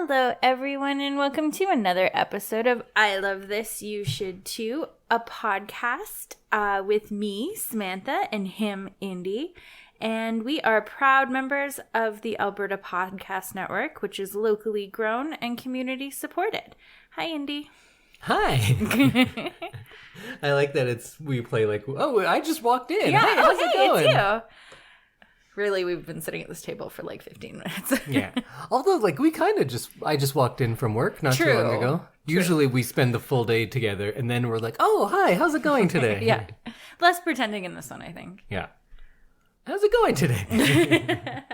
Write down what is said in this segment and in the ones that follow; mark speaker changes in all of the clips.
Speaker 1: Hello, everyone, and welcome to another episode of I Love This, You Should Too, a podcast with me, Samantha, and him, Indy. And we are proud members of the Alberta Podcast Network, which is locally grown and community supported. Hi, Indy.
Speaker 2: Hi. I like that we play like, oh, I just walked in.
Speaker 1: Yeah,
Speaker 2: hey, how's it going?
Speaker 1: It's you. Really, we've been sitting at this table for like 15 minutes.
Speaker 2: Yeah. Although, like, I just walked in from work not too long ago. True. Usually we spend the full day together and then we're like, oh, hi, how's it going today?
Speaker 1: Yeah. Less pretending in this one, I think.
Speaker 2: Yeah. How's it going today?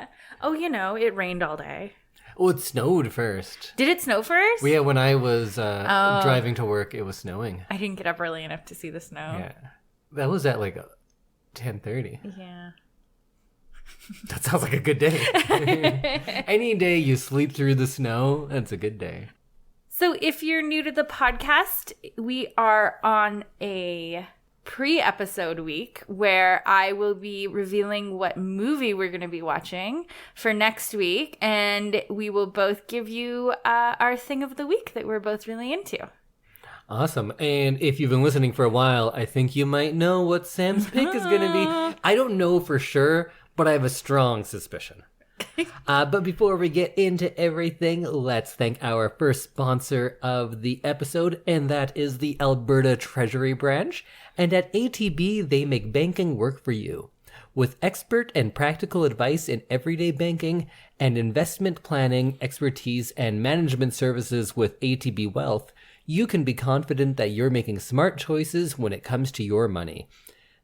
Speaker 1: Oh, it rained all day.
Speaker 2: Oh, it snowed first.
Speaker 1: Did it snow first?
Speaker 2: Well, yeah, when I was driving to work, it was snowing.
Speaker 1: I didn't get up early enough to see the snow.
Speaker 2: Yeah. That was at like 10:30.
Speaker 1: Yeah.
Speaker 2: That sounds like a good day. Any day you sleep through the snow, that's a good day.
Speaker 1: So if you're new to the podcast, we are on a pre-episode week where I will be revealing what movie we're going to be watching for next week, and we will both give you our thing of the week that we're both really into.
Speaker 2: Awesome. And if you've been listening for a while, I think you might know what Sam's pick is going to be. I don't know for sure, but I have a strong suspicion. But before we get into everything, let's thank our first sponsor of the episode, and that is the Alberta Treasury Branch. And at ATB, they make banking work for you. With expert and practical advice in everyday banking and investment planning, expertise, and management services with ATB Wealth, you can be confident that you're making smart choices when it comes to your money.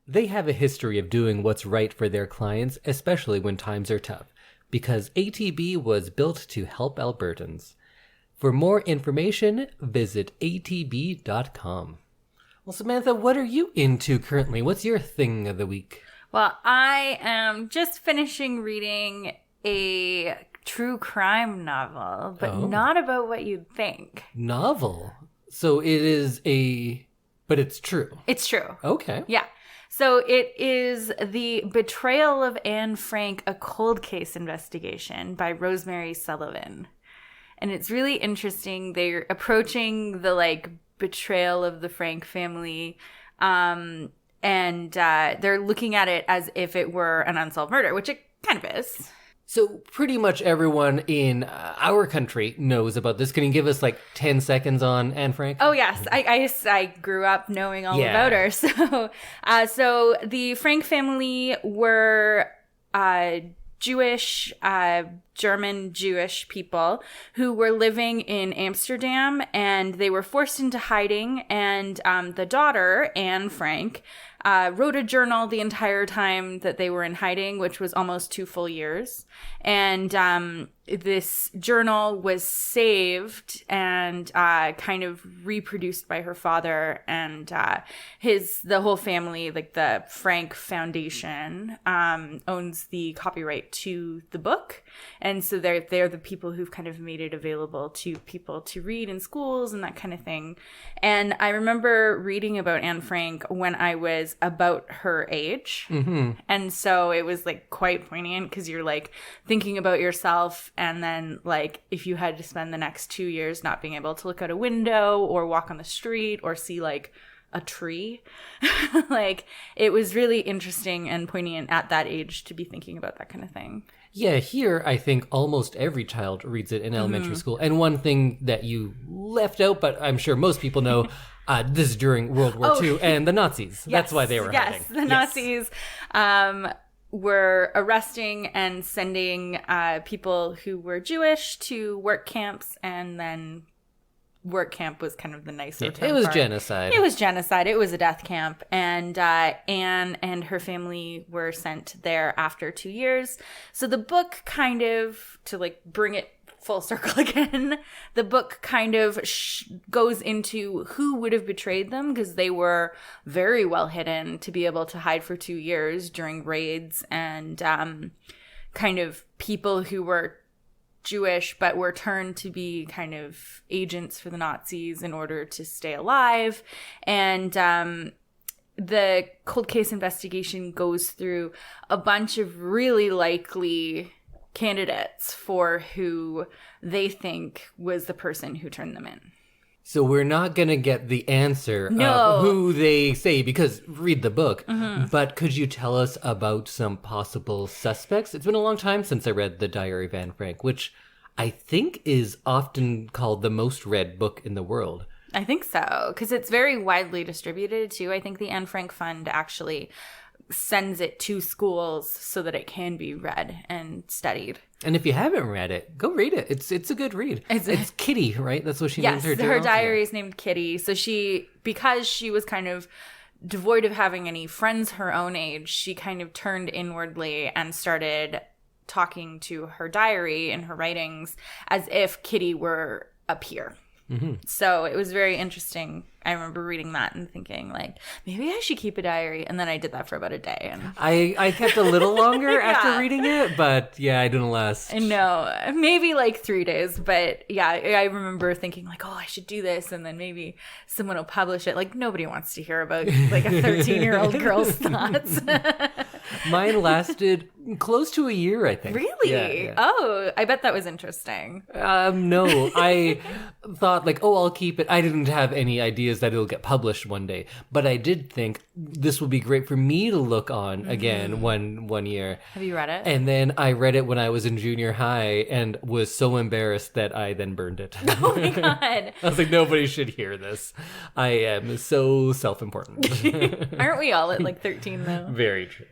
Speaker 2: They have a history of doing what's right for their clients, especially when times are tough, because ATB was built to help Albertans. For more information, visit atb.com. Well, Samantha, what are you into currently? What's your thing of the week?
Speaker 1: Well, I am just finishing reading a true crime novel, but not about what you'd think.
Speaker 2: Novel? So it is but it's true.
Speaker 1: It's true.
Speaker 2: Okay.
Speaker 1: Yeah. So it is The Betrayal of Anne Frank, a cold case investigation by Rosemary Sullivan. And it's really interesting. They're approaching the betrayal of the Frank family, and they're looking at it as if it were an unsolved murder, which it kind of is.
Speaker 2: So pretty much everyone in our country knows about this. Can you give us 10 seconds on Anne Frank?
Speaker 1: Oh, yes. I grew up knowing all about her. So the Frank family were Jewish, German Jewish people who were living in Amsterdam, and they were forced into hiding. And the daughter, Anne Frank, wrote a journal the entire time that they were in hiding, which was almost 2 full years. And this journal was saved and kind of reproduced by her father, and the whole family, the Frank Foundation, owns the copyright to the book. And so they're the people who've kind of made it available to people to read in schools and that kind of thing. And I remember reading about Anne Frank when I was about her age. Mm-hmm. And so it was quite poignant, because you're thinking about yourself, and then if you had to spend the next 2 years not being able to look out a window or walk on the street or see a tree. It was really interesting and poignant at that age to be thinking about that kind of thing.
Speaker 2: Yeah, here I think almost every child reads it in elementary school. And one thing that you left out, but I'm sure most people know, this is during World War II and the Nazis. Yes, that's why they were hiding.
Speaker 1: Yes, the Nazis were arresting and sending people who were Jewish to work camps, and then work camp was kind of the nicer term.
Speaker 2: It was genocide.
Speaker 1: It was genocide. It was a death camp. And Anne and her family were sent there after 2 years. So the book kind of, to bring it full circle again, the book kind of goes into who would have betrayed them, because they were very well hidden to be able to hide for 2 years during raids, and kind of people who were Jewish but were turned to be kind of agents for the Nazis in order to stay alive. And the cold case investigation goes through a bunch of really likely candidates for who they think was the person who turned them in.
Speaker 2: So we're not going to get the answer of who they say, because read the book. But could you tell us about some possible suspects? It's been a long time since I read The Diary of Anne Frank, which I think is often called the most read book in the world.
Speaker 1: I think so, because it's very widely distributed, too. I think the Anne Frank Fund actually sends it to schools so that it can be read and studied.
Speaker 2: And if you haven't read it, go read it. It's a good read. It's Kitty, right? That's what she named her journal?
Speaker 1: Her diary is named Kitty. So because she was kind of devoid of having any friends her own age, she kind of turned inwardly and started talking to her diary and her writings as if Kitty were a peer. So it was very interesting. I remember reading that and thinking, like, maybe I should keep a diary. And then I did that for about a day. And
Speaker 2: I kept a little longer after reading it, but yeah, I didn't last.
Speaker 1: No, maybe like 3 days. But yeah, I remember thinking like, oh, I should do this. And then maybe someone will publish it. Like, nobody wants to hear about like a 13-year-old girl's thoughts.
Speaker 2: Mine lasted close to a year, I think.
Speaker 1: Really?
Speaker 2: Yeah.
Speaker 1: Oh, I bet that was interesting.
Speaker 2: No, I thought like, oh, I'll keep it. I didn't have any ideas that it'll get published one day, but I did think this would be great for me to look on again one year.
Speaker 1: Have you read it?
Speaker 2: And then I read it when I was in junior high and was so embarrassed that I then burned it.
Speaker 1: Oh my God.
Speaker 2: I was like, nobody should hear this. I am so self-important.
Speaker 1: Aren't we all at like 13 though?
Speaker 2: Very true.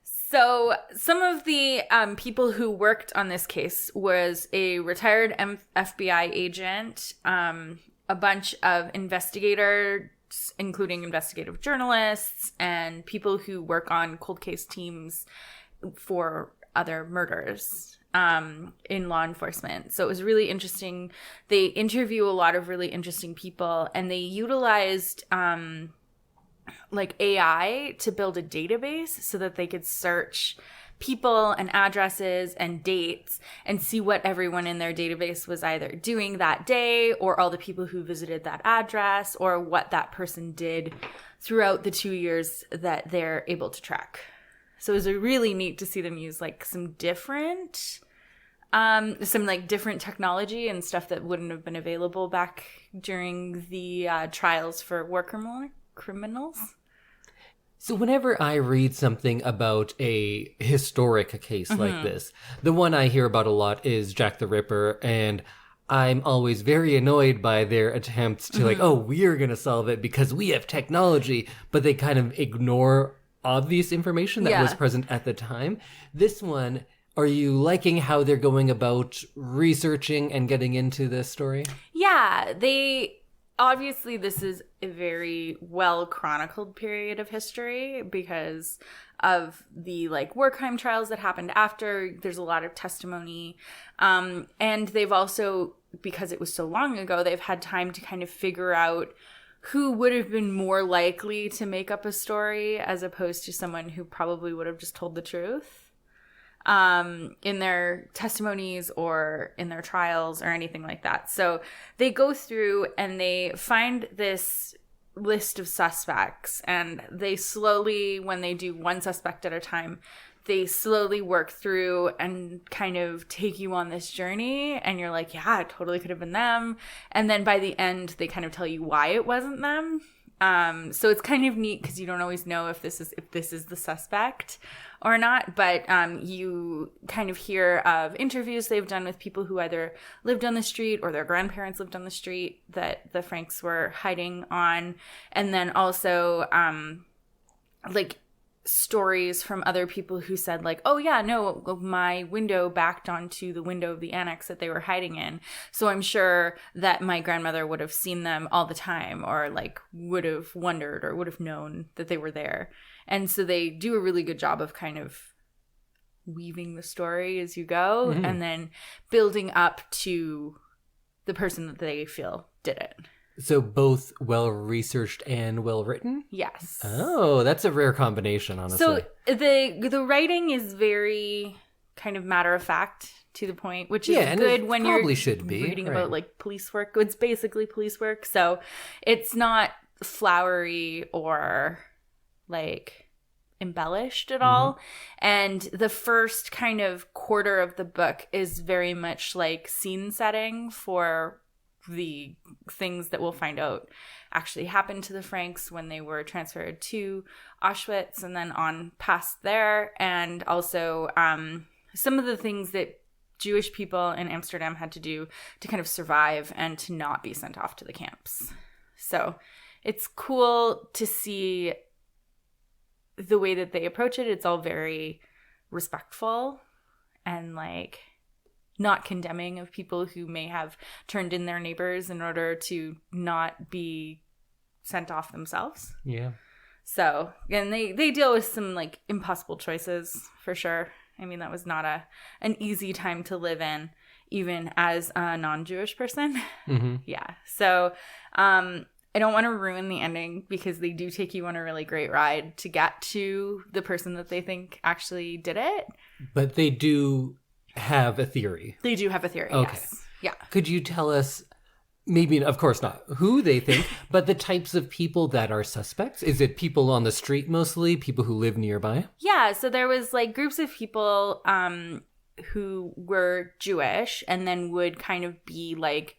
Speaker 1: So some of the people who worked on this case was a retired FBI agent, a bunch of investigators, including investigative journalists, and people who work on cold case teams for other murders in law enforcement. So it was really interesting. They interview a lot of really interesting people, and they utilized like AI to build a database so that they could search people and addresses and dates and see what everyone in their database was either doing that day, or all the people who visited that address, or what that person did throughout the 2 years that they're able to track. So it was really neat to see them use like some different technology and stuff that wouldn't have been available back during the trials for war criminals.
Speaker 2: So whenever I read something about a historic case like this, the one I hear about a lot is Jack the Ripper, and I'm always very annoyed by their attempts to like, oh, we're going to solve it because we have technology, but they kind of ignore obvious information that was present at the time. This one, are you liking how they're going about researching and getting into this story?
Speaker 1: Yeah, obviously, this is a very well chronicled period of history because of the like war crime trials that happened after. There's a lot of testimony. And they've also, because it was so long ago, they've had time to kind of figure out who would have been more likely to make up a story as opposed to someone who probably would have just told the truth in their testimonies or in their trials or anything like that. So they go through and they find this list of suspects, and they slowly, when they do one suspect at a time, they slowly work through and kind of take you on this journey, and you're like, yeah, it totally could have been them. And then by the end, they kind of tell you why it wasn't them. So it's kind of neat because you don't always know if this is the suspect or not, but you kind of hear of interviews they've done with people who either lived on the street or their grandparents lived on the street that the Franks were hiding on, and then also like stories from other people who said like, oh yeah, no, my window backed onto the window of the annex that they were hiding in, so I'm sure that my grandmother would have seen them all the time, or like would have wondered or would have known that they were there. And so they do a really good job of kind of weaving the story as you go, and then building up to the person that they feel did it.
Speaker 2: So both well-researched and well-written?
Speaker 1: Yes.
Speaker 2: Oh, that's a rare combination, honestly.
Speaker 1: So the writing is very kind of matter-of-fact, to the point, which is good when you're reading about like police work. It's basically police work. So it's not flowery or like embellished at all. And the first kind of quarter of the book is very much like scene setting for the things that we'll find out actually happened to the Franks when they were transferred to Auschwitz and then on past there. And also some of the things that Jewish people in Amsterdam had to do to kind of survive and to not be sent off to the camps. So it's cool to see the way that they approach it. It's all very respectful and like not condemning of people who may have turned in their neighbors in order to not be sent off themselves.
Speaker 2: Yeah.
Speaker 1: So, and they deal with some like impossible choices for sure. I mean, that was not an easy time to live in, even as a non-Jewish person. Yeah. So, I don't want to ruin the ending because they do take you on a really great ride to get to the person that they think actually did it. But
Speaker 2: they do have a theory.
Speaker 1: They do have a theory,
Speaker 2: okay.
Speaker 1: Yes. Yeah.
Speaker 2: Could you tell us, maybe, of course not who they think, but the types of people that are suspects? Is it people on the street mostly, people who live nearby?
Speaker 1: Yeah, so there was like groups of people who were Jewish and then would kind of be like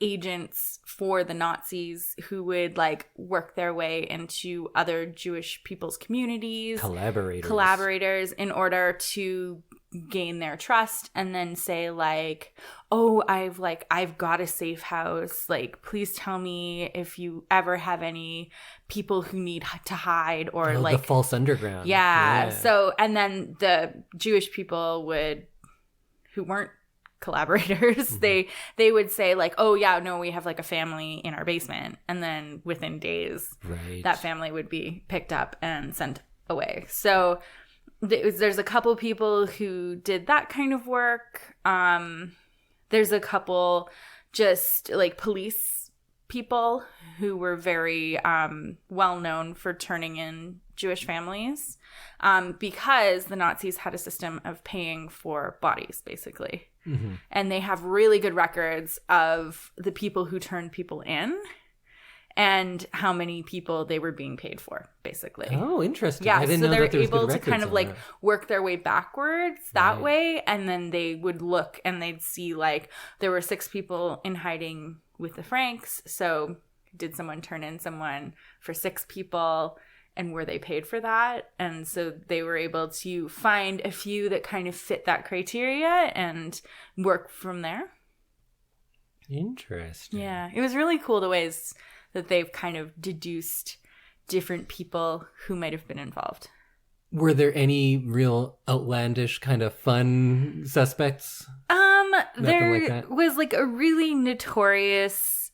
Speaker 1: agents for the Nazis who would like work their way into other Jewish people's communities. Collaborators in order to gain their trust and then say like, oh, I've got a safe house. Like, please tell me if you ever have any people who need to hide or like
Speaker 2: the false underground.
Speaker 1: Yeah. So, and then the Jewish people who weren't collaborators, they would say like, oh yeah, no, we have like a family in our basement. And then within days, that family would be picked up and sent away. So there's a couple people who did that kind of work. There's a couple just like police people who were very well known for turning in Jewish families because the Nazis had a system of paying for bodies, basically. And they have really good records of the people who turned people in and how many people they were being paid for, basically.
Speaker 2: Oh, interesting.
Speaker 1: Yeah,
Speaker 2: I didn't
Speaker 1: so
Speaker 2: know
Speaker 1: they're
Speaker 2: that
Speaker 1: able to kind of like work their way backwards that way. And then they would look and they'd see like there were 6 people in hiding with the Franks. So did someone turn in someone for 6 people? And were they paid for that? And so they were able to find a few that kind of fit that criteria and work from there.
Speaker 2: Interesting.
Speaker 1: Yeah. It was really cool the ways that they've kind of deduced different people who might have been involved.
Speaker 2: Were there any real outlandish kind of fun suspects?
Speaker 1: There was like a really notorious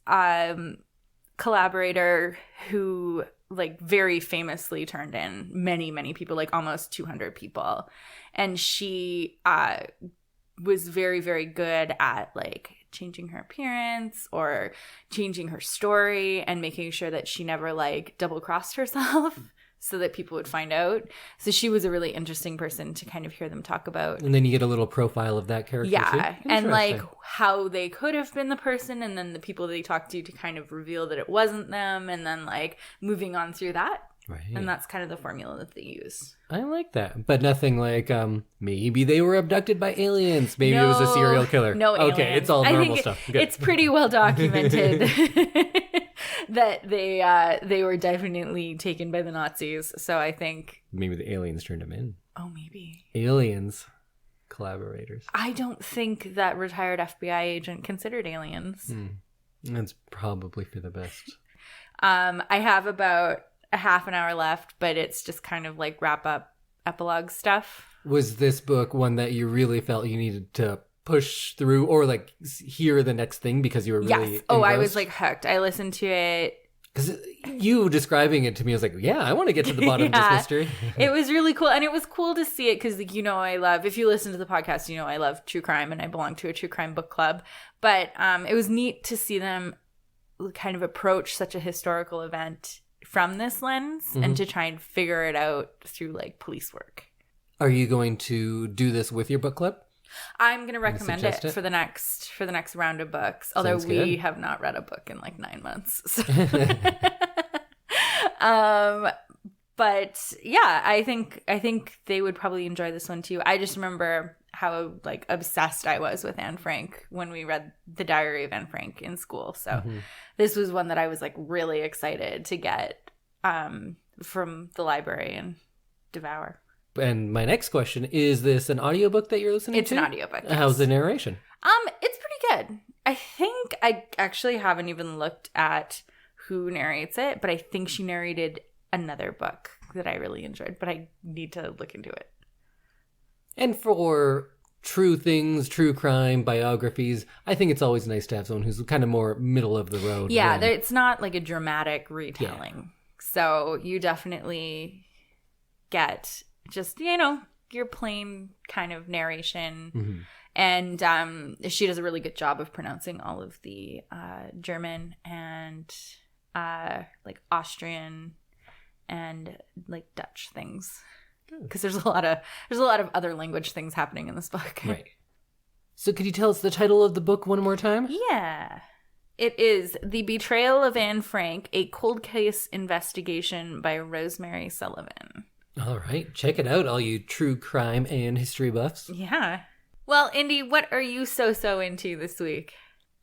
Speaker 1: collaborator who like very famously turned in many people, like almost 200 people. And she was very, very good at like changing her appearance or changing her story and making sure that she never like double-crossed herself so that people would find out. So she was a really interesting person to kind of hear them talk about.
Speaker 2: And then you get a little profile of that character too?
Speaker 1: And like how they could have been the person and then the people they talked to kind of reveal that it wasn't them and then like moving on through that.
Speaker 2: Right.
Speaker 1: And that's kind of the formula that they use.
Speaker 2: I like that. But nothing like maybe they were abducted by aliens. Maybe it was a serial killer.
Speaker 1: No aliens.
Speaker 2: Okay, it's all normal stuff. Good.
Speaker 1: It's pretty well documented that they were definitely taken by the Nazis. So I think
Speaker 2: maybe the aliens turned them in.
Speaker 1: Oh, maybe.
Speaker 2: Aliens. Collaborators.
Speaker 1: I don't think that retired FBI agent considered aliens.
Speaker 2: That's probably for the best.
Speaker 1: I have about a half an hour left, but it's just kind of like wrap up epilogue stuff.
Speaker 2: Was this book one that you really felt you needed to push through or like hear the next thing because you were really engrossed?
Speaker 1: I was like hooked. I listened to it.
Speaker 2: Because you describing it to me, I was like, yeah, I want to get to the bottom of this mystery.
Speaker 1: It was really cool. And it was cool to see it because, like, I love, if you listen to the podcast, I love true crime and I belong to a true crime book club. But it was neat to see them kind of approach such a historical event from this lens and to try and figure it out through, like, police work.
Speaker 2: Are you going to do this with your book club?
Speaker 1: I'm going to recommend it for the next round of books. Although we have not read a book in like 9 months. So. But yeah, I think they would probably enjoy this one too. I just remember how like obsessed I was with Anne Frank when we read The Diary of Anne Frank in school. So this was one that I was like really excited to get from the library and devour.
Speaker 2: And my next question, is this an audiobook that you're listening to?
Speaker 1: It's an audiobook. Yes.
Speaker 2: How's the narration?
Speaker 1: It's pretty good. I think I actually haven't even looked at who narrates it, but I think she narrated another book that I really enjoyed, but I need to look into it.
Speaker 2: And for true things, true crime, biographies, I think it's always nice to have someone who's kind of more middle of the road.
Speaker 1: Yeah, it's not like a dramatic retelling. Yeah. So you definitely get just, your plain kind of narration. Mm-hmm. And she does a really good job of pronouncing all of the German and like Austrian and like Dutch things. Because there's a lot of other language things happening in this book.
Speaker 2: Right. So could you tell us the title of the book one more time?
Speaker 1: Yeah. It is The Betrayal of Anne Frank, a cold case investigation by Rosemary Sullivan.
Speaker 2: All right. Check it out, all you true crime and history buffs.
Speaker 1: Yeah. Well, Indy, what are you so into this week?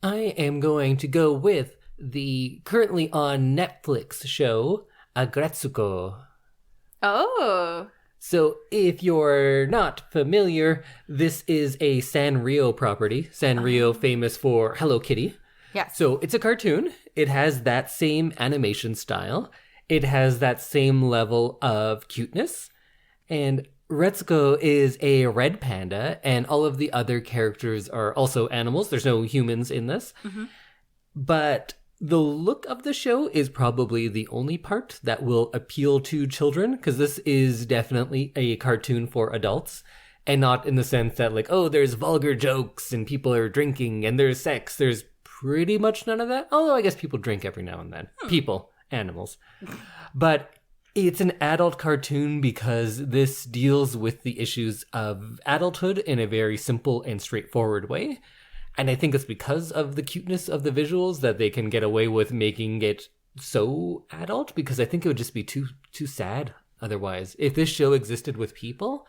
Speaker 2: I am going to go with the currently on Netflix show, Aggretsuko.
Speaker 1: Oh.
Speaker 2: So if you're not familiar, this is a Sanrio property. Sanrio famous for Hello Kitty.
Speaker 1: Yeah.
Speaker 2: So it's a cartoon. It has that same animation style. It has that same level of cuteness. And Retsuko is a red panda, and all of the other characters are also animals. There's no humans in this. Mm-hmm. But the look of the show is probably the only part that will appeal to children, because this is definitely a cartoon for adults, and not in the sense that like, oh, there's vulgar jokes and people are drinking and there's sex. There's pretty much none of that. Although I guess people drink every now and then. People, animals. But it's an adult cartoon because this deals with the issues of adulthood in a very simple and straightforward way. And I think it's because of the cuteness of the visuals that they can get away with making it so adult, because I think it would just be too sad otherwise. If this show existed with people,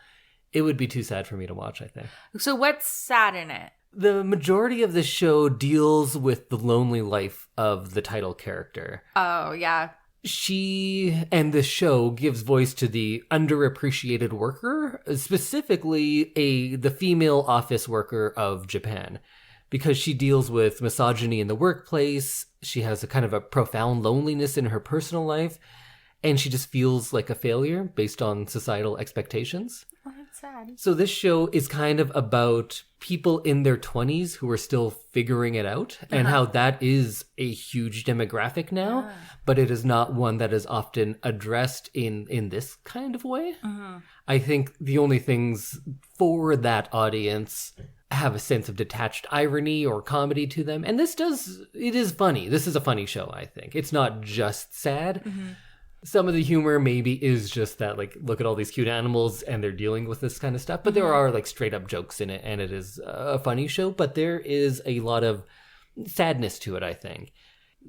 Speaker 2: it would be too sad for me to watch, I think. So
Speaker 1: what's sad in it?
Speaker 2: The majority of the show deals with the lonely life of the title character.
Speaker 1: Oh, yeah.
Speaker 2: She and the show gives voice to the underappreciated worker, specifically the female office worker of Japan, because she deals with misogyny in the workplace. She has a kind of a profound loneliness in her personal life, and she just feels like a failure based on societal expectations.
Speaker 1: Oh, that's sad.
Speaker 2: So this show is kind of about people in their 20s who are still figuring it out, and how that is a huge demographic now, but it is not one that is often addressed in this kind of way. I think the only things for that audience have a sense of detached irony or comedy to them, and it is funny. This is a funny show, I think. It's not just sad. Some of the humor maybe is just that, like, look at all these cute animals and they're dealing with this kind of stuff. But there are, like, straight up jokes in it, and it is a funny show. But there is a lot of sadness to it, I think.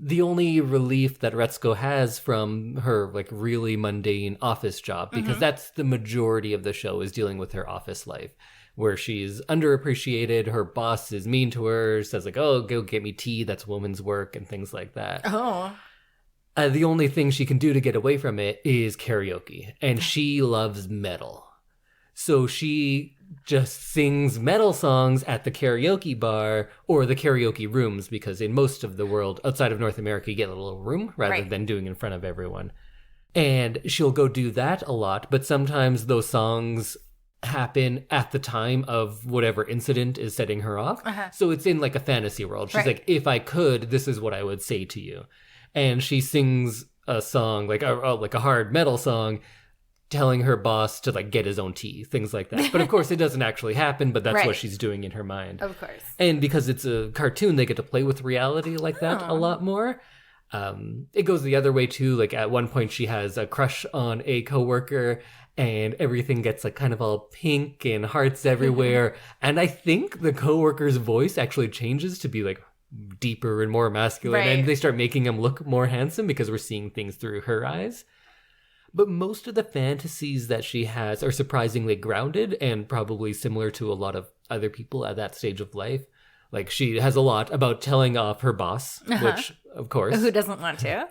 Speaker 2: The only relief that Retsuko has from her, like, really mundane office job, because that's the majority of the show, is dealing with her office life, where she's underappreciated, her boss is mean to her, says, like, oh, go get me tea, that's woman's work, and things like that.
Speaker 1: Oh.
Speaker 2: The only thing she can do to get away from it is karaoke, and she loves metal. So she just sings metal songs at the karaoke bar or the karaoke rooms, because in most of the world, outside of North America, you get a little room rather than doing in front of everyone. And she'll go do that a lot, but sometimes those songs happen at the time of whatever incident is setting her off. So it's in like a fantasy world. She's like, if I could, this is what I would say to you. And she sings a song, like a hard metal song, telling her boss to like get his own tea, things like that. But of course, it doesn't actually happen, but that's what she's doing in her mind.
Speaker 1: Of course.
Speaker 2: And because it's a cartoon, they get to play with reality like that a lot more. It goes the other way too. Like at one point, she has a crush on a coworker, and everything gets like kind of all pink and hearts everywhere. And I think the coworker's voice actually changes to be like deeper and more masculine, and they start making him look more handsome because we're seeing things through her eyes. But most of the fantasies that she has are surprisingly grounded and probably similar to a lot of other people at that stage of life. Like, she has a lot about telling off her boss, which, of course.
Speaker 1: Who doesn't want to?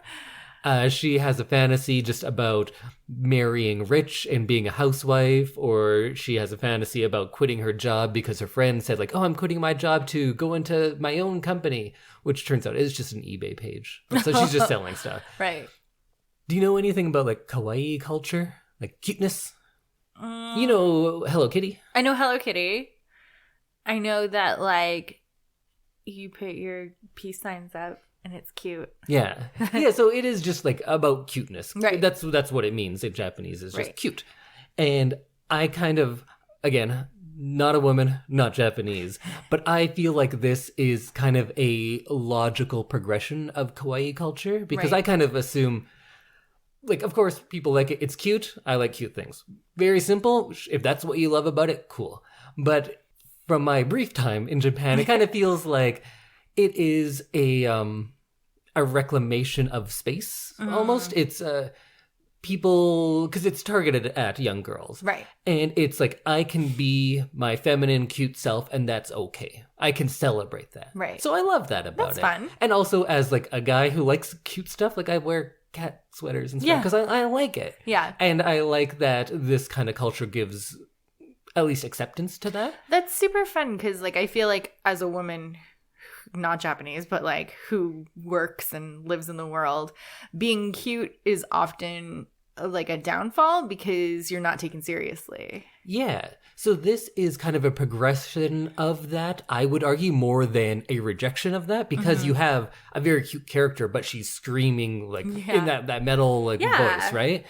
Speaker 2: She has a fantasy just about marrying rich and being a housewife, or she has a fantasy about quitting her job because her friend said, like, oh, I'm quitting my job to go into my own company, which turns out is just an eBay page. So she's just selling stuff.
Speaker 1: Right.
Speaker 2: Do you know anything about, like, kawaii culture? Like, cuteness? You know Hello Kitty?
Speaker 1: I know Hello Kitty. I know that, like, you put your peace signs up. And it's cute.
Speaker 2: Yeah. Yeah, so it is just like about cuteness.
Speaker 1: Right.
Speaker 2: That's what it means in Japanese, is just
Speaker 1: right.
Speaker 2: cute. And I kind of, again, not a woman, not Japanese, but I feel like this is kind of a logical progression of kawaii culture, because
Speaker 1: right.
Speaker 2: I kind of assume, like, of course, people like it. It's cute. I like cute things. Very simple. If that's what you love about it, cool. But from my brief time in Japan, it kind of feels like it is a reclamation of space, almost. It's people, because it's targeted at young girls.
Speaker 1: Right.
Speaker 2: And it's like, I can be my feminine, cute self, and that's okay. I can celebrate that.
Speaker 1: Right.
Speaker 2: So I love that about
Speaker 1: That's
Speaker 2: it.
Speaker 1: fun.
Speaker 2: And also, as like a guy who likes cute stuff, like I wear cat sweaters and stuff because I like it.
Speaker 1: Yeah.
Speaker 2: And I like that this kind of culture gives at least acceptance to that.
Speaker 1: That's super fun because, like, I feel like as a woman, not Japanese, but like who works and lives in the world, being cute is often like a downfall because you're not taken seriously.
Speaker 2: Yeah. So this is kind of a progression of that. I would argue more than a rejection of that, because you have a very cute character, but she's screaming like in that metal like voice, right?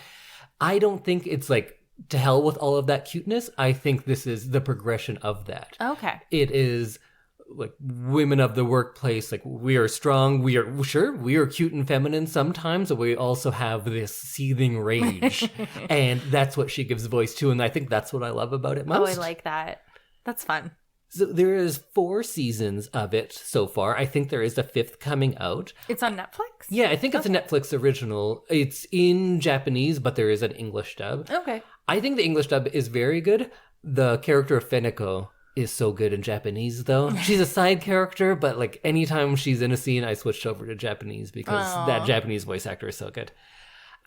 Speaker 2: I don't think it's like to hell with all of that cuteness. I think this is the progression of that.
Speaker 1: Okay.
Speaker 2: It is like women of the workplace, like we are strong, we are cute and feminine sometimes, but we also have this seething rage. And that's what she gives voice to, and I think that's what I love about it most.
Speaker 1: Oh, I like that. That's fun.
Speaker 2: So there is 4 seasons of it so far. I think there is a 5th coming out.
Speaker 1: It's on Netflix?
Speaker 2: Yeah, I think it's a Netflix original. It's in Japanese, but there is an English dub.
Speaker 1: Okay.
Speaker 2: I think the English dub is very good. The character of Feneko is so good in Japanese, though. She's a side character, but like anytime she's in a scene, I switched over to Japanese because that Japanese voice actor is so good.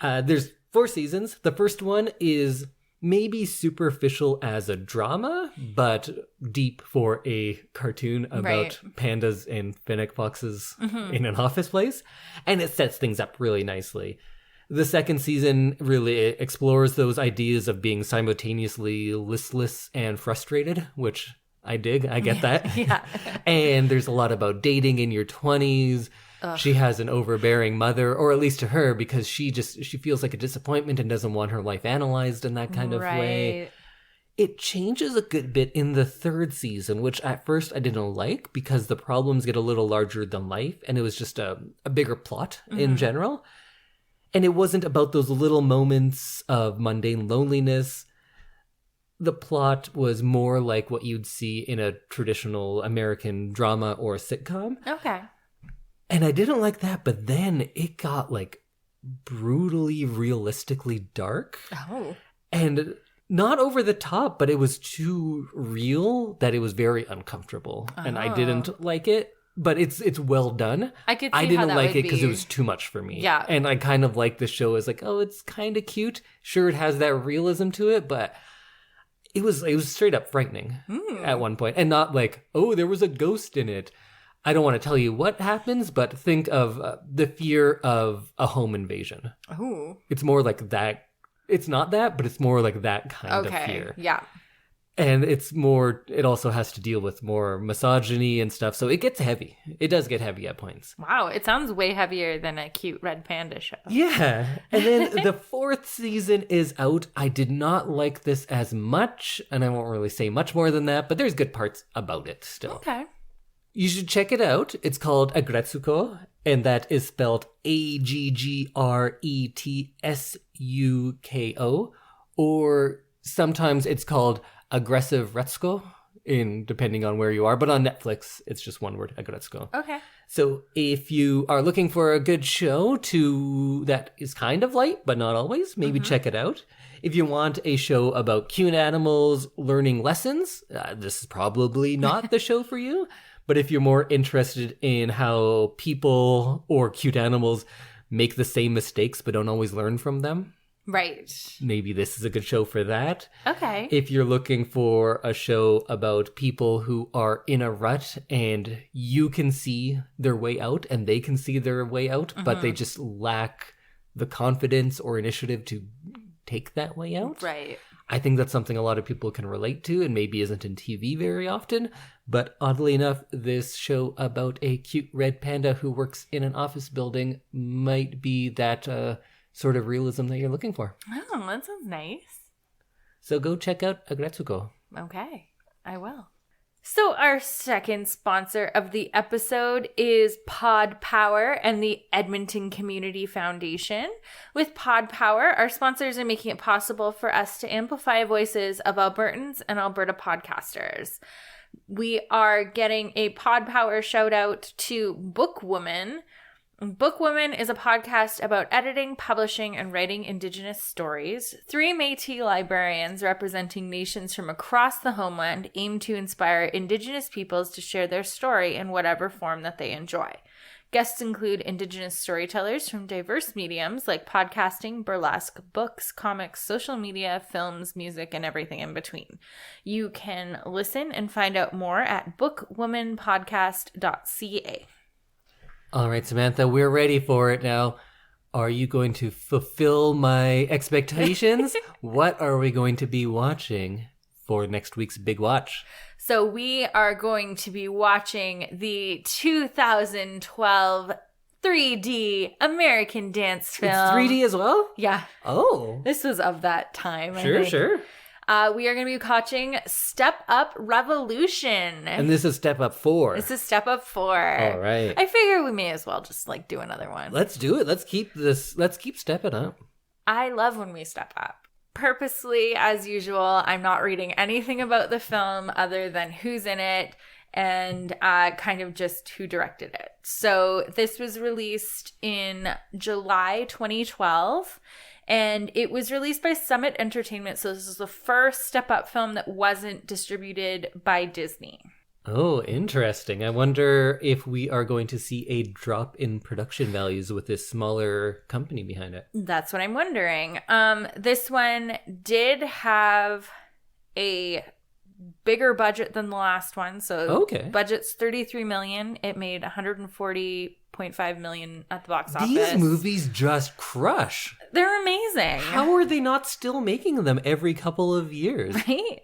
Speaker 2: There's 4 seasons. The first one is maybe superficial as a drama, but deep for a cartoon about pandas and fennec foxes in an office place. And it sets things up really nicely. The second season really explores those ideas of being simultaneously listless and frustrated, which I dig. I get that.
Speaker 1: Yeah.
Speaker 2: And there's a lot about dating in your 20s. Ugh. She has an overbearing mother, or at least to her, because she feels like a disappointment and doesn't want her life analyzed in that kind of way. It changes a good bit in the 3rd season, which at first I didn't like because the problems get a little larger than life, and it was just a bigger plot in general. And it wasn't about those little moments of mundane loneliness. The plot was more like what you'd see in a traditional American drama or sitcom.
Speaker 1: Okay.
Speaker 2: And I didn't like that, but then it got like brutally, realistically dark.
Speaker 1: Oh.
Speaker 2: And not over the top, but it was too real that it was very uncomfortable. Oh. And I didn't like it. But it's well done.
Speaker 1: I could see
Speaker 2: I didn't
Speaker 1: how that
Speaker 2: like
Speaker 1: would
Speaker 2: it because
Speaker 1: be.
Speaker 2: it was too much for me.
Speaker 1: Yeah.
Speaker 2: And I kind of like the show as like, oh, it's kind of cute. Sure, it has that realism to it, but it was straight up frightening at one point. And not like, oh, there was a ghost in it. I don't want to tell you what happens, but think of the fear of a home invasion.
Speaker 1: Oh.
Speaker 2: It's more like that. It's not that, but it's more like that kind of fear.
Speaker 1: Yeah.
Speaker 2: And it also has to deal with more misogyny and stuff. So it gets heavy. It does get heavy at points.
Speaker 1: Wow. It sounds way heavier than a cute red panda show.
Speaker 2: Yeah. And then the 4th season is out. I did not like this as much. And I won't really say much more than that. But there's good parts about it still.
Speaker 1: Okay.
Speaker 2: You should check it out. It's called Aggretsuko. And that is spelled Aggretsuko. Or sometimes it's called Aggressive Retsuko depending on where you are. But on Netflix, it's just one word, Aggretsuko.
Speaker 1: Okay.
Speaker 2: So if you are looking for a good show that is kind of light, but not always, maybe check it out. If you want a show about cute animals learning lessons, this is probably not the show for you. But if you're more interested in how people or cute animals make the same mistakes but don't always learn from them,
Speaker 1: right,
Speaker 2: maybe this is a good show for that.
Speaker 1: Okay.
Speaker 2: If you're looking for a show about people who are in a rut and you can see their way out and they can see their way out, but they just lack the confidence or initiative to take that way out.
Speaker 1: Right.
Speaker 2: I think that's something a lot of people can relate to and maybe isn't in TV very often. But oddly enough, this show about a cute red panda who works in an office building might be that sort of realism that you're looking for.
Speaker 1: Oh, that sounds nice.
Speaker 2: So go check out Aggretsuko.
Speaker 1: Okay, I will. So our second sponsor of the episode is Pod Power and the Edmonton Community Foundation. With Pod Power, our sponsors are making it possible for us to amplify voices of Albertans and Alberta podcasters. We are getting a Pod Power shout out to Bookwoman. Bookwoman is a podcast about editing, publishing, and writing Indigenous stories. 3 Métis librarians representing nations from across the homeland aim to inspire Indigenous peoples to share their story in whatever form that they enjoy. Guests include Indigenous storytellers from diverse mediums like podcasting, burlesque, books, comics, social media, films, music, and everything in between. You can listen and find out more at bookwomanpodcast.ca.
Speaker 2: All right, Samantha, we're ready for it now. Are you going to fulfill my expectations? What are we going to be watching for next week's Big Watch?
Speaker 1: So we are going to be watching the 2012 3D American Dance film.
Speaker 2: It's 3D as well?
Speaker 1: Yeah.
Speaker 2: Oh.
Speaker 1: This was of that time.
Speaker 2: Sure.
Speaker 1: We are going to be watching Step Up Revolution.
Speaker 2: And this is Step Up 4.
Speaker 1: This is Step Up 4.
Speaker 2: All right.
Speaker 1: I figure we may as well just do another one.
Speaker 2: Let's do it. Let's keep stepping up.
Speaker 1: I love when we step up. Purposely, as usual, I'm not reading anything about the film other than who's in it and kind of just who directed it. So this was released in July 2012. And it was released by Summit Entertainment, so this is the first Step Up film that wasn't distributed by Disney.
Speaker 2: Oh, interesting. I wonder if we are going to see a drop in production values with this smaller company behind it.
Speaker 1: That's what I'm wondering. This one did have a bigger budget than the last one, so budget's $33 million. It made $140.5 million at the box office.
Speaker 2: These movies just crush.
Speaker 1: They're amazing.
Speaker 2: How are they not still making them every couple of years?
Speaker 1: Right?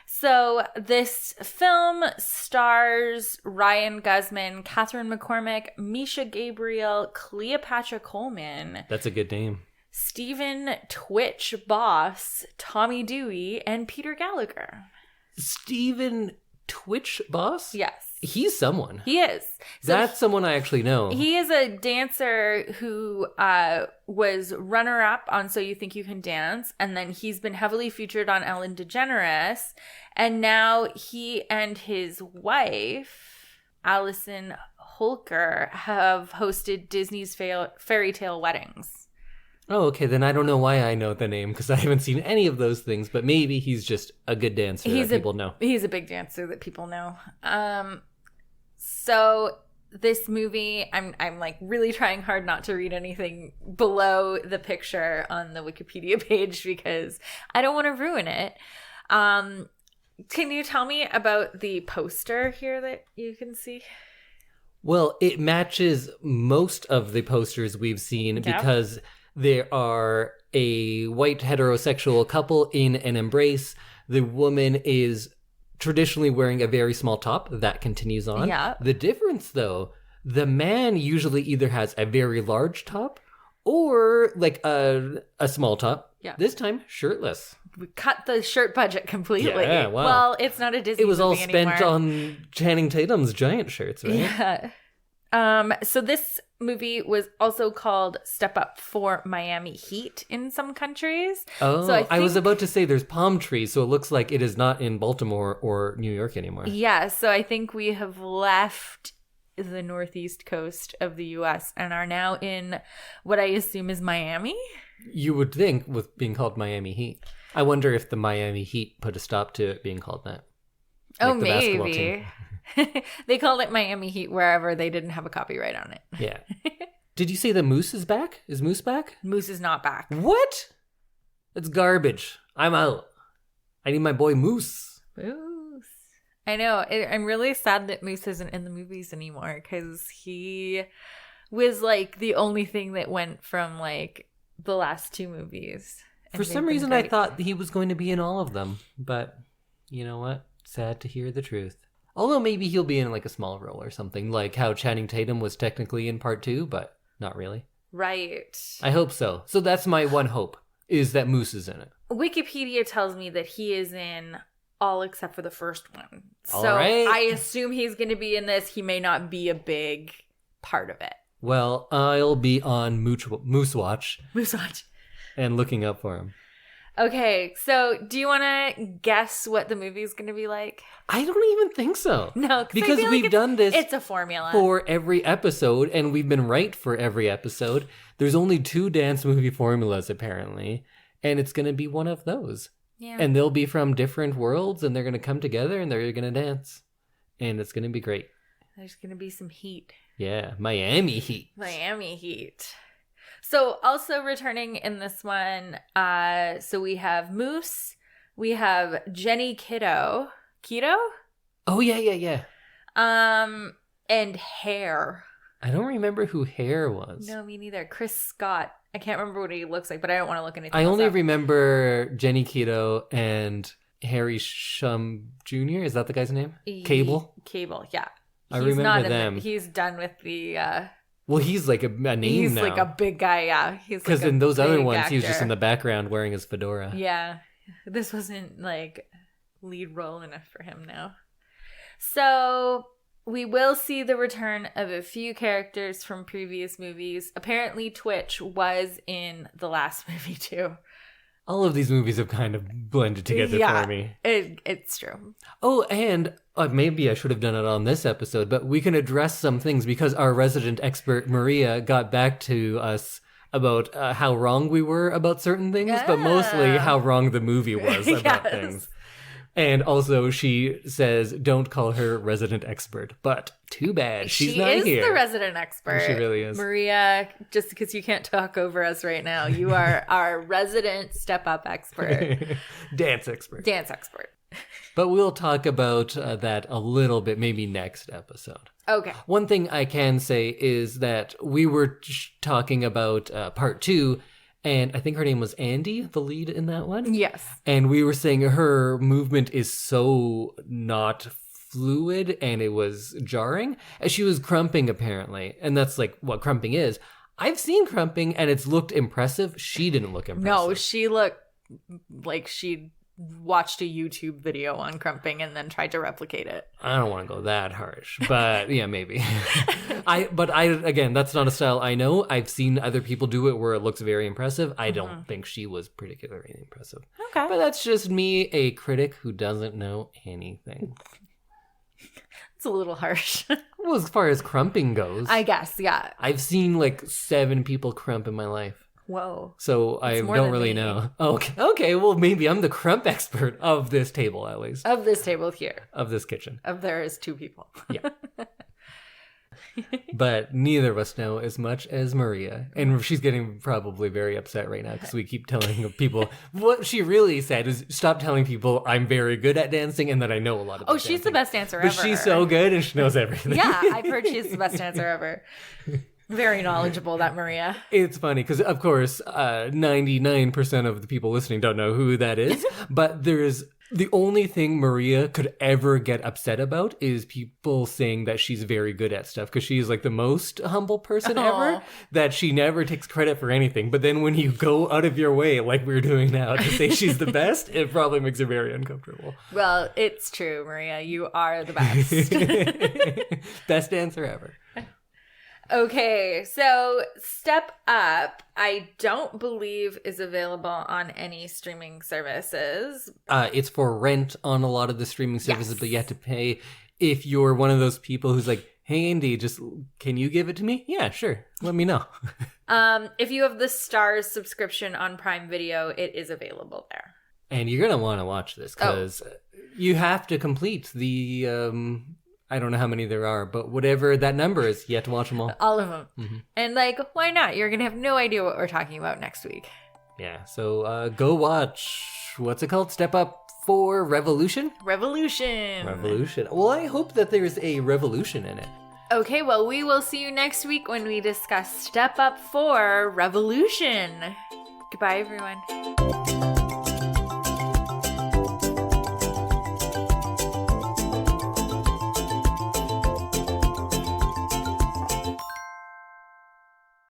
Speaker 1: So this film stars Ryan Guzman, Catherine McCormick, Misha Gabriel, Cleopatra Coleman.
Speaker 2: That's a good name.
Speaker 1: Stephen Twitch Boss, Tommy Dewey, and Peter Gallagher.
Speaker 2: Stephen Twitch Boss?
Speaker 1: Yes.
Speaker 2: He's someone.
Speaker 1: He is. So
Speaker 2: that's someone I actually know.
Speaker 1: He is a dancer who was runner-up on So You Think You Can Dance, and then he's been heavily featured on Ellen DeGeneres, and now he and his wife, Allison Holker, have hosted Disney's Fairy Tale Weddings.
Speaker 2: Oh, okay. Then I don't know why I know the name because I haven't seen any of those things. But maybe he's just a good dancer that people know.
Speaker 1: He's a big dancer that people know. So this movie, I'm really trying hard not to read anything below the picture on the Wikipedia page because I don't want to ruin it. Can you tell me about the poster here that you can see?
Speaker 2: Well, it matches most of the posters we've seen because there are a white heterosexual couple in an embrace. The woman is traditionally wearing a very small top. That continues on.
Speaker 1: Yeah.
Speaker 2: The difference, though, the man usually either has a very large top or a small top.
Speaker 1: Yeah.
Speaker 2: This time, shirtless.
Speaker 1: We cut the shirt budget completely.
Speaker 2: Yeah, wow.
Speaker 1: Well, it's not a Disney movie
Speaker 2: It was all
Speaker 1: anymore.
Speaker 2: spent on Channing Tatum's giant shirts, right?
Speaker 1: Yeah. So this movie was also called Step Up for Miami Heat in some countries.
Speaker 2: Oh,
Speaker 1: so
Speaker 2: I was about to say there's palm trees, so it looks like it is not in Baltimore or New York anymore.
Speaker 1: Yeah, so I think we have left the northeast coast of the U.S. and are now in what I assume is Miami.
Speaker 2: You would think with being called Miami Heat. I wonder if the Miami Heat put a stop to it being called that.
Speaker 1: Oh, maybe. They called it Miami Heat wherever they didn't have a copyright on it.
Speaker 2: Yeah. Did you say the Moose is back? Is Moose back?
Speaker 1: Moose is not back.
Speaker 2: What? It's garbage. I'm out. I need my boy Moose.
Speaker 1: Moose. I know. I'm really sad that Moose isn't in the movies anymore because he was like the only thing that went from like the last two movies.
Speaker 2: For some reason, I thought he was going to be in all of them. But you know what? Sad to hear the truth. Although maybe he'll be in like a small role or something, like how Channing Tatum was technically in part 2, but not really.
Speaker 1: Right.
Speaker 2: I hope so. So that's my one hope, is that Moose is in it.
Speaker 1: Wikipedia tells me that he is in all except for the first one.
Speaker 2: All
Speaker 1: so
Speaker 2: right.
Speaker 1: I assume he's going to be in this. He may not be a big part of it.
Speaker 2: Well, I'll be on Moose Watch.
Speaker 1: Moose Watch.
Speaker 2: And looking up for him.
Speaker 1: Okay, so do you want to guess what the movie's going to be like?
Speaker 2: I don't even think so.
Speaker 1: No,
Speaker 2: because we've done this.
Speaker 1: It's a formula
Speaker 2: for every episode, and we've been right for every episode. There's only 2 dance movie formulas apparently, and it's going to be one of those.
Speaker 1: Yeah.
Speaker 2: And they'll be from different worlds, and they're going to come together, and they're going to dance, and it's going to be great.
Speaker 1: There's going to be some heat.
Speaker 2: Yeah, Miami Heat.
Speaker 1: Miami Heat. So also returning in this one, so we have Moose, we have Jenny Kiddo. Kiddo?
Speaker 2: Oh, yeah.
Speaker 1: And Hare.
Speaker 2: I don't remember who Hare was.
Speaker 1: No, me neither. Chris Scott. I can't remember what he looks like, but I don't want to look anything
Speaker 2: I
Speaker 1: else
Speaker 2: only
Speaker 1: up.
Speaker 2: remember Jenny Kiddo and Harry Shum Jr. Is that the guy's name? Cable?
Speaker 1: Cable, yeah.
Speaker 2: I remember them.
Speaker 1: He's done with the...
Speaker 2: well, he's like a name
Speaker 1: he's
Speaker 2: now.
Speaker 1: He's like a big guy, yeah.
Speaker 2: Because
Speaker 1: like
Speaker 2: in those other ones,
Speaker 1: actor.
Speaker 2: he was just in the background wearing his fedora.
Speaker 1: Yeah. This wasn't like lead role enough for him now. So we will see the return of a few characters from previous movies. Apparently Twitch was in the last movie too.
Speaker 2: All of these movies have kind of blended together for me.
Speaker 1: It's true.
Speaker 2: Oh, and maybe I should have done it on this episode, but we can address some things because our resident expert, Maria, got back to us about how wrong we were about certain things, but mostly how wrong the movie was about things. And also she says, don't call her resident expert, but too bad. She's not here.
Speaker 1: She is the resident expert.
Speaker 2: She really is.
Speaker 1: Maria, just because you can't talk over us right now, you are our resident step-up expert.
Speaker 2: Dance expert.
Speaker 1: Dance expert.
Speaker 2: But we'll talk about that a little bit, maybe next episode.
Speaker 1: Okay.
Speaker 2: One thing I can say is that we were talking about part 2, and I think her name was Andy, the lead in that one.
Speaker 1: Yes.
Speaker 2: And we were saying her movement is so not fluid, and it was jarring. And she was crumping, apparently. And that's like what crumping is. I've seen crumping, and it's looked impressive. She didn't look impressive.
Speaker 1: No, she looked like she watched a YouTube video on crumping and then tried to replicate it.
Speaker 2: I don't want to go that harsh, but yeah, maybe. Again, that's not a style I know. I've seen other people do it where it looks very impressive. I don't think she was particularly impressive.
Speaker 1: Okay.
Speaker 2: But that's just me, a critic who doesn't know anything.
Speaker 1: It's a little harsh.
Speaker 2: Well, as far as crumping goes,
Speaker 1: I guess, yeah.
Speaker 2: I've seen like 7 people crump in my life.
Speaker 1: Whoa.
Speaker 2: So I don't really know. Okay, well, maybe I'm the crump expert of this table, at least.
Speaker 1: Of this table here.
Speaker 2: Of this kitchen.
Speaker 1: There is 2 people.
Speaker 2: Yeah. But neither of us know as much as Maria. And she's getting probably very upset right now because we keep telling people what she really said is stop telling people I'm very good at dancing and that I know a lot about dancing.
Speaker 1: She's the best dancer
Speaker 2: but
Speaker 1: ever.
Speaker 2: But she's so good and she knows everything.
Speaker 1: Yeah, I've heard she's the best dancer ever. Very knowledgeable, that Maria.
Speaker 2: It's funny because, of course, 99% of the people listening don't know who that is. But there's the only thing Maria could ever get upset about is people saying that she's very good at stuff because she's like the most humble person ever, that she never takes credit for anything. But then when you go out of your way, like we're doing now, to say she's the best, it probably makes her very uncomfortable.
Speaker 1: Well, it's true, Maria. You are the best.
Speaker 2: Best dancer ever.
Speaker 1: Okay, so Step Up, I don't believe is available on any streaming services.
Speaker 2: It's for rent on a lot of the streaming services,
Speaker 1: Yes.
Speaker 2: but you have to pay. If you're one of those people who's like, hey, Indy, can you give it to me? Yeah, sure. Let me know.
Speaker 1: If you have the Stars subscription on Prime Video, it is available there.
Speaker 2: And you're going to want to watch this because you have to complete the, I don't know how many there are, but whatever that number is, you have to watch them all.
Speaker 1: All of them. Mm-hmm. And why not? You're going to have no idea what we're talking about next week.
Speaker 2: Yeah, so go watch, what's it called? Step Up for Revolution?
Speaker 1: Revolution.
Speaker 2: Well, I hope that there's a revolution in it.
Speaker 1: Okay, well, we will see you next week when we discuss Step Up for Revolution. Goodbye, everyone.